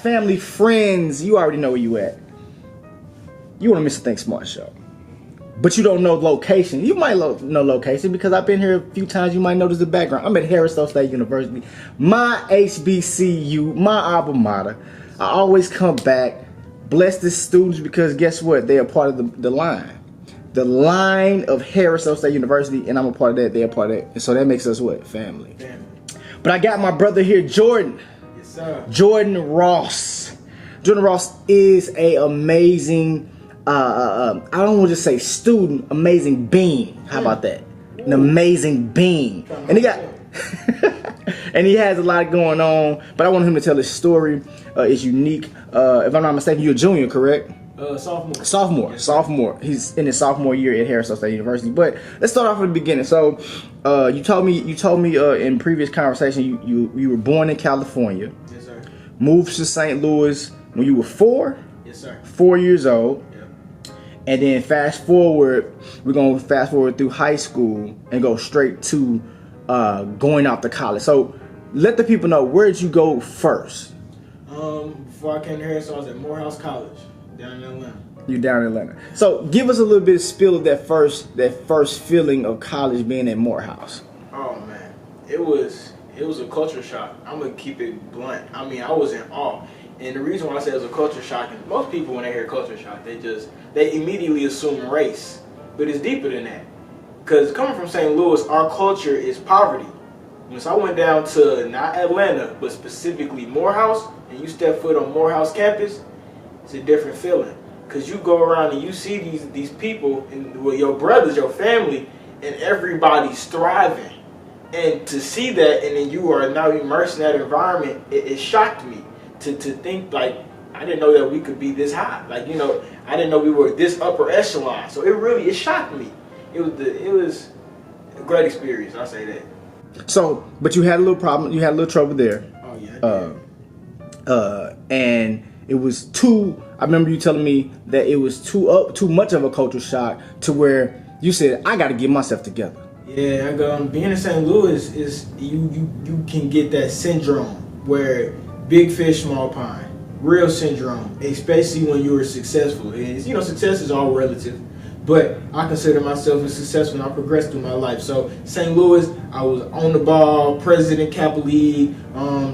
family, friends, you already know where you at. You want to miss a Think Smart show. But you don't know location. You might know location because I've been here a few times. You might notice the background. I'm at Harris-Stowe State University. My HBCU, my alma mater. I always come back, bless the students because guess what? They are part of the line. The line of Harris-Stowe State University, and I'm a part of that. They're a part of that. And so that makes us what? Family. But I got my brother here, Jordan. Yes, sir. Jordan Ross. Jordan Ross is a amazing... I don't want to just say student, amazing being. How about that? An amazing being. And he got, and he has a lot going on. But I want him to tell his story. It's unique. If I'm not mistaken, you're a junior, correct? Sophomore. He's in his sophomore year at Harris-Stowe State University. But let's start off at the beginning. So, you told me in previous conversation you were born in California. Yes, sir. Moved to St. Louis when you were 4. Yes, sir. 4 years old. And then we're going to fast forward through high school and go straight to going out to college. So let the people know, where did you go first? Before I came to Harris, I was at Morehouse College down in Atlanta. You're down in Atlanta. So give us a little bit of spill of that first feeling of college being at Morehouse. Oh man, it was a culture shock. I'm gonna keep it blunt. I mean, I was in awe. And the reason why I say it was a culture shock, and most people when they hear culture shock, they immediately assume race. But it's deeper than that. Because coming from St. Louis, our culture is poverty. So I went down to not Atlanta, but specifically Morehouse, and you step foot on Morehouse campus, it's a different feeling. Because you go around and you see these people, and well, your brothers, your family, and everybody's thriving. And to see that, and then you are now immersed in that environment, it shocked me. To think like I didn't know that we could be this high, like I didn't know we were this upper echelon. So it shocked me. It was a great experience. I'll say that. So, but you had a little problem. You had a little trouble there. Oh yeah. And it was too. I remember you telling me that it was too much of a culture shock to where you said I got to get myself together. Yeah, being in St. Louis is you can get that syndrome where. Big fish, small pond. Real syndrome, especially when you are successful. And success is all relative, but I consider myself a successful and I progressed through my life. So St. Louis, I was on the ball, president, Kappa League,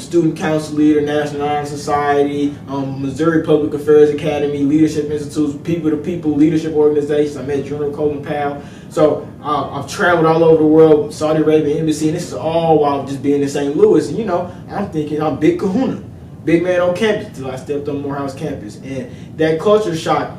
student council leader, National Honor Society, Missouri Public Affairs Academy, Leadership Institutes, People to People Leadership Organizations. I met General Colin Powell. So I've traveled all over the world, Saudi Arabia, Embassy, and this is all while just being in St. Louis. And I'm thinking I'm big kahuna, big man on campus until I stepped on Morehouse campus. And that culture shock,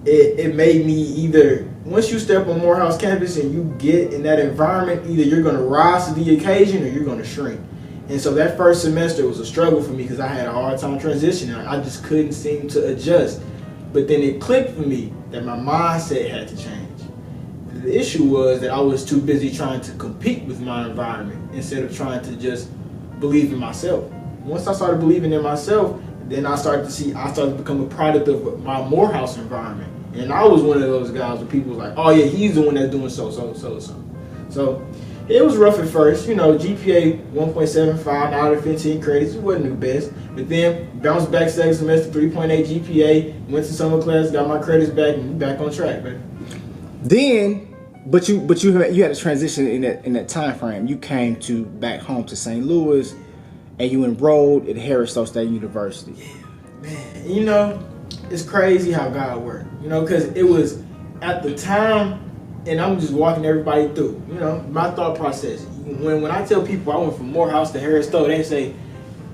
it made me either, once you step on Morehouse campus and you get in that environment, either you're going to rise to the occasion or you're going to shrink. And so that first semester was a struggle for me because I had a hard time transitioning. I just couldn't seem to adjust. But then it clicked for me that my mindset had to change. The issue was that I was too busy trying to compete with my environment instead of trying to just believe in myself. Once I started believing in myself, then I started to become a product of my Morehouse environment. And I was one of those guys where people was like, oh yeah, he's the one that's doing so. So it was rough at first, GPA 1.75 out of 15 credits. It wasn't the best. But then bounced back second semester, 3.8 GPA, went to summer class, got my credits back, and back on track, man. Then, but you had a transition in that time frame. You came back home to St. Louis, and you enrolled at Harris-Stowe State University. Yeah, man. It's crazy how God worked. Because it was at the time, and I'm just walking everybody through. My thought process. When I tell people I went from Morehouse to Harris-Stowe, they say,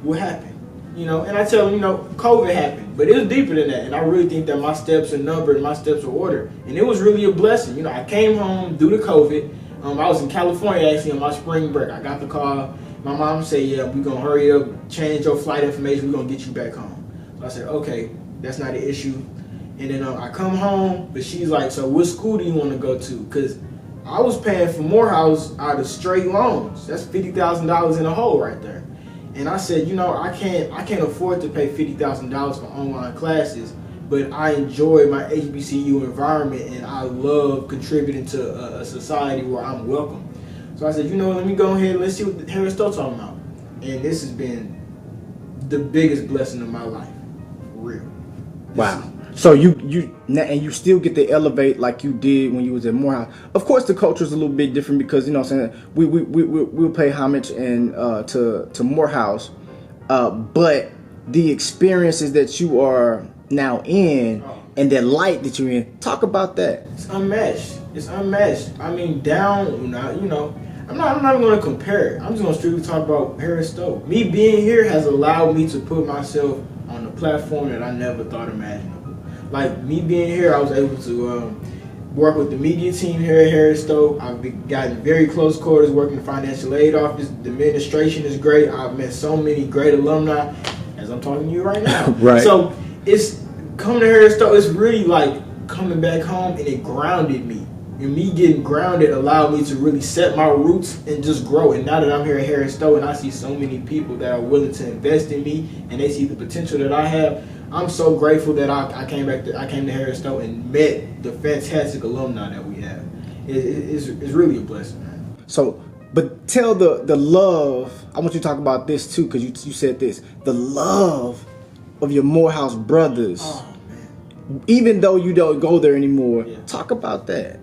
"What happened?" And I tell them, COVID happened, but it was deeper than that. And I really think that my steps are numbered, my steps are ordered. And it was really a blessing. I came home due to COVID. I was in California actually on my spring break. I got the call. My mom said, yeah, we're going to hurry up, change your flight information. We're going to get you back home. So I said, okay, that's not an issue. And then I come home, but she's like, so what school do you want to go to? Because I was paying for Morehouse out of straight loans. That's $50,000 in a hole right there. And I said, I can't afford to pay $50,000 for online classes, but I enjoy my HBCU environment and I love contributing to a society where I'm welcome. So I said, let me go ahead and let's see what Harris-Stowe talking about. And this has been the biggest blessing of my life. real. Wow. So you still get to elevate like you did when you was at Morehouse. Of course, the culture is a little bit different because, you know what I'm saying, we'll pay homage to Morehouse, but the experiences that you are now in and the light that you're in, talk about that. It's unmatched. It's unmatched. I mean, down now, you know, I'm not even going to compare it. I'm just going to strictly talk about Harris-Stowe. Me being here has allowed me to put myself on a platform that I never thought imaginable. Like, me being here, I was able to work with the media team here at Harris-Stowe. I've gotten very close quarters working in the financial aid office. The administration is great. I've met so many great alumni as I'm talking to you right now. Right. So it's coming to Harris-Stowe, it's really like coming back home, and it grounded me. And me getting grounded allowed me to really set my roots and just grow. And now that I'm here at Harris-Stowe and I see so many people that are willing to invest in me and they see the potential that I have, I'm so grateful that I came to Harris-Stowe and met the fantastic alumni that we have. It's really a blessing, man. So, but tell the love. I want you to talk about this too, because you said this. The love of your Morehouse brothers. Oh, man. Even though you don't go there anymore, Yeah. talk about that.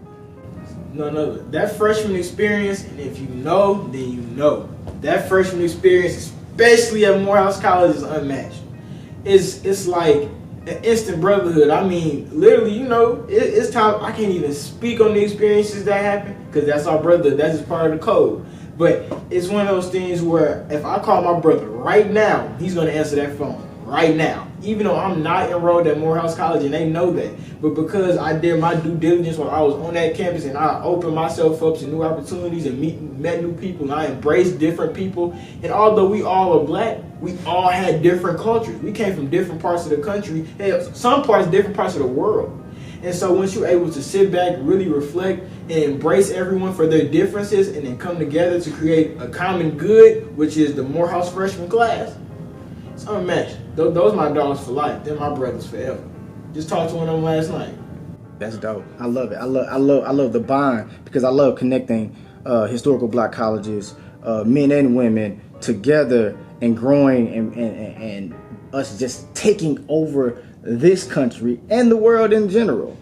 No. That freshman experience, and if you know, then you know. That freshman experience, especially at Morehouse College, is unmatched. It's like an instant brotherhood. I mean, literally, you know, it's time. I can't even speak on the experiences that happen because that's our brother. That's just part of the code. But it's one of those things where if I call my brother right now, he's going to answer that phone right now. Even though I'm not enrolled at Morehouse College and they know that. But because I did my due diligence when I was on that campus and I opened myself up to new opportunities and met new people and I embraced different people. And although we all are black, we all had different cultures. We came from different parts of the country, some parts, different parts of the world. And so once you're able to sit back, really reflect, and embrace everyone for their differences and then come together to create a common good, which is the Morehouse freshman class, it's unmatched. Those are my dogs for life. They're my brothers forever. Just talked to one of them last night. That's dope. I love it. I love the bond because I love connecting historical black colleges, men and women together and growing and us just taking over this country and the world in general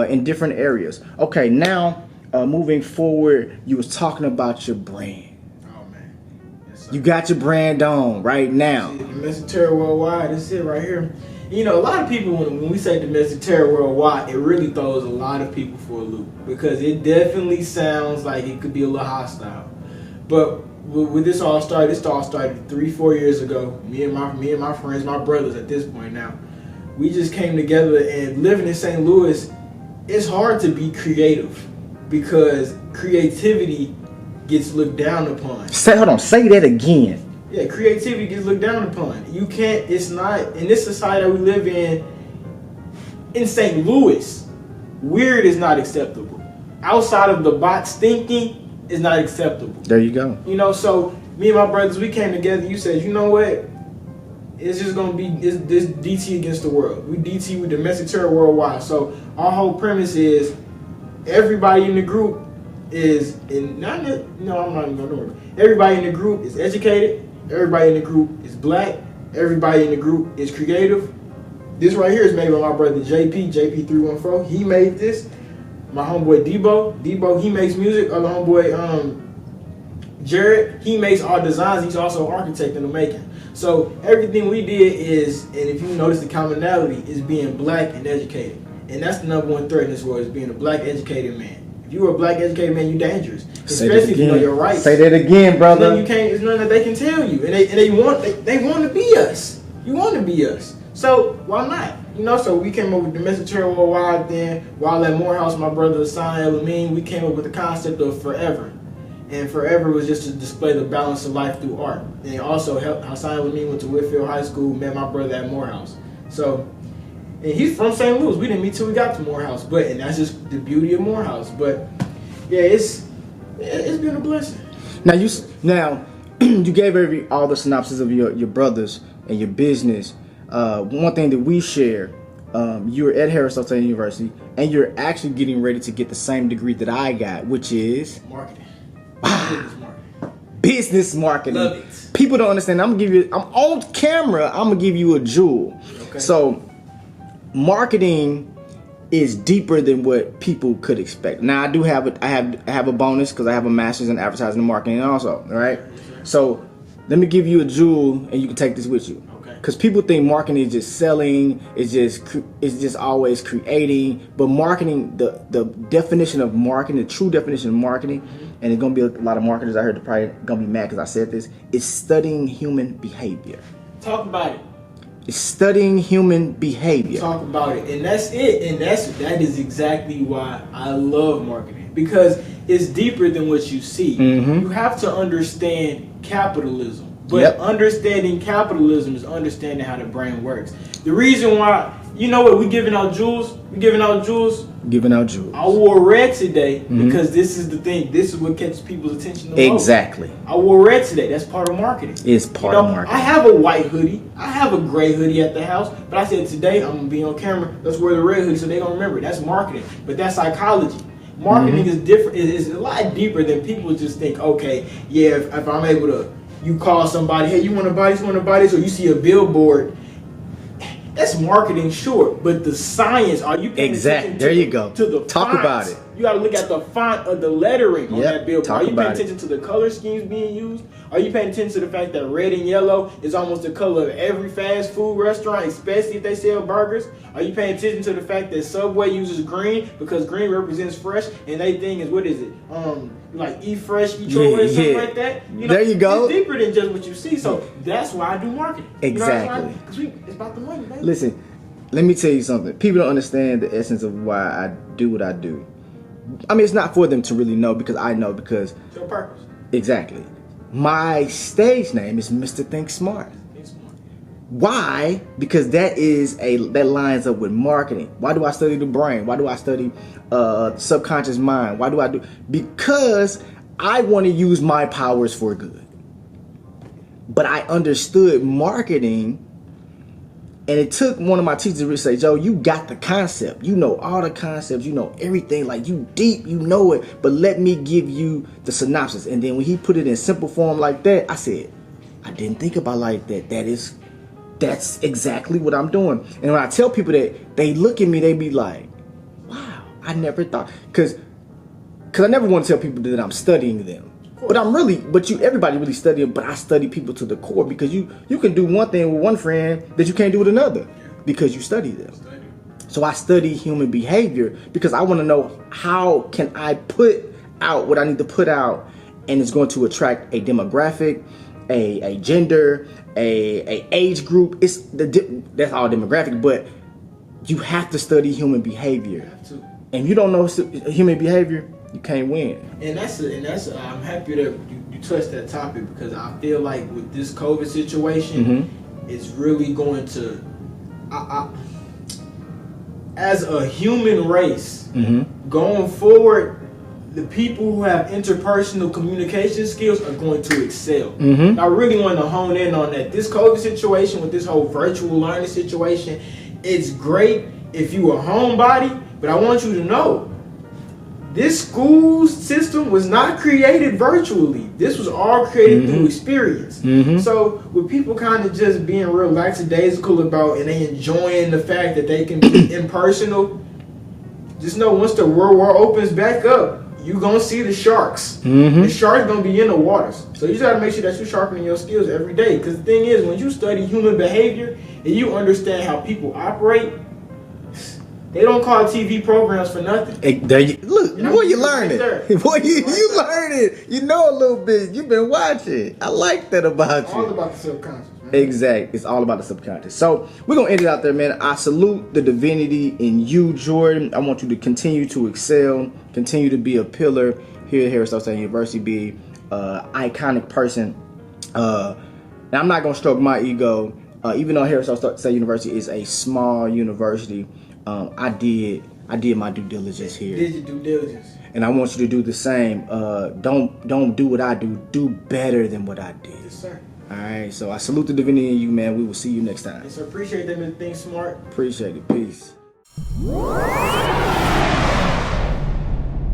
in different areas. Okay, now moving forward, you was talking about your brand. You got your brand on right now. Domestic terror worldwide. This is it right here. You know, a lot of people, when we say domestic terror worldwide, it really throws a lot of people for a loop because it definitely sounds like it could be a little hostile. But with this all started, this all started 3-4 years ago. Me and my friends, my brothers at this point now, we just came together. And living in St. Louis, it's hard to be creative because creativity gets looked down upon. Say that again. Yeah, creativity gets looked down upon. You can't, it's not, in this society that we live in St. Louis, weird is not acceptable. Outside of the box thinking is not acceptable. There you go. You know, so me and my brothers, we came together. You said, you know what? It's just going to be this DT against the world. We DT with domestic terror worldwide. So our whole premise is everybody in the group is I'm not even gonna do it. Everybody in the group is educated. Everybody in the group is black. Everybody in the group is creative. This right here is made by my brother JP314. He made this. My homeboy Debo, he makes music. Other homeboy Jared, he makes our designs. He's also an architect in the making. So everything we did is, and if you notice the commonality, is being black and educated. And that's the number one threat in this world, is being a black educated man. If you are a black educated man, you're dangerous. Especially if you know your rights. Say that again, brother. You can't. It's nothing that they can tell you, and they want to be us. You want to be us. So why not? You know. So we came up with domestic terror worldwide. Then while at Morehouse, my brother Hassan El-Amin, we came up with the concept of forever, and forever was just to display the balance of life through art. And also, Hassan El-Amin went to Whitfield High School, met my brother at Morehouse. So. And he's from St. Louis. We didn't meet till we got to Morehouse, and that's just the beauty of Morehouse. But yeah, it's been a blessing. Now you gave all the synopsis of your brothers and your business. One thing that we share, you're at Harris-Stowe State University, and you're actually getting ready to get the same degree that I got, which is marketing. Business marketing. Love it. People don't understand. I'm on camera. I'm gonna give you a jewel. Okay. So marketing is deeper than what people could expect. Now I do have I have a bonus because I have a master's in advertising and marketing also, right? So let me give you a jewel and you can take this with you. Because people think marketing is just selling, it's just always creating, but marketing, the definition of marketing, the true definition of marketing, and there's gonna be a lot of marketers out here that probably gonna be mad because I said this, is studying human behavior. Talk about it. It's studying human behavior. Talk about it, and that's it, and that is exactly why I love marketing, because it's deeper than what you see. You have to understand capitalism. But understanding capitalism is understanding how the brain works. The reason why, you know what, we giving out jewels. Giving out jewels. I wore red today because this is the thing. This is what catches people's attention the most. Exactly. I wore red today. That's part of marketing. It's part of marketing. I have a white hoodie. I have a gray hoodie at the house. But I said today I'm going to be on camera. Let's wear the red hoodie so they don't remember. That's marketing. But that's psychology. Marketing is different. It's a lot deeper than people just think, okay, yeah, if I'm able to, you call somebody, hey, you want to buy this, or you see a billboard. That's marketing, sure, but the science, are you paying attention there you go. To the Talk fonts? about it. You got to look at the font of the lettering on that billboard. Are you paying attention to the color schemes being used? Are you paying attention to the fact that red and yellow is almost the color of every fast food restaurant, especially if they sell burgers? Are you paying attention to the fact that Subway uses green because green represents fresh, and they thing is, what is it? Like eat fresh, eat your way, something like that. You know, there you go. It's deeper than just what you see. So that's why I do marketing. Exactly. Because it's about the money, baby. Listen, let me tell you something. People don't understand the essence of why I do what I do. I mean, it's not for them to really know, because I know, because It's your purpose. Exactly. My stage name is Mr. Think Smart. Why? Because that lines up with marketing. Why do I study the brain? Why do I study subconscious mind? Why do I do? Because I want to use my powers for good. But I understood marketing, and it took one of my teachers to say, Joe, you got the concept. You know all the concepts. You know everything. Like, you deep. You know it. But let me give you the synopsis. And then when he put it in simple form like that, I said, I didn't think about it like that. That's exactly what I'm doing. And when I tell people that, they look at me, they be like, wow, I never thought. Because I never want to tell people that I'm studying them. But everybody really study them, but I study people to the core, because you can do one thing with one friend that you can't do with another because you study them. So I study human behavior because I want to know, how can I put out what I need to put out, and it's going to attract a demographic, a gender, a age group. That's all demographic, but you have to study human behavior. And if you don't know human behavior, you can't win. And that's I'm happy that you touched that topic, because I feel like with this COVID situation, it's really going to, as a human race, going forward, the people who have interpersonal communication skills are going to excel. I really want to hone in on that. This COVID situation, with this whole virtual learning situation, it's great if you a homebody, but I want you to know, this school system was not created virtually. This was all created through experience. So with people kind of just being real lackadaisical about, and they enjoying the fact that they can be impersonal, just know, once the world opens back up, you're going to see the sharks. The sharks going to be in the waters. So you just got to make sure that you're sharpening your skills every day. Because the thing is, when you study human behavior and you understand how people operate, they don't call TV programs for nothing. Hey, look, boy, you learning. Boy, you learning. You know a little bit. You've been watching. I like that about you. It's all about the subconscious, man. Exactly. It's all about the subconscious. So we're going to end it out there, man. I salute the divinity in you, Jordan. I want you to continue to excel, continue to be a pillar here at Harris-Stowe State University, be an iconic person. Now, I'm not going to stroke my ego. Even though Harris-Stowe State University is a small university, I did my due diligence here. Did your due diligence? And I want you to do the same. Don't do what I do. Do better than what I did. Yes, sir. All right. So I salute the divinity in you, man. We will see you next time. Yes, sir. Appreciate them and Think Smart. Appreciate it. Peace.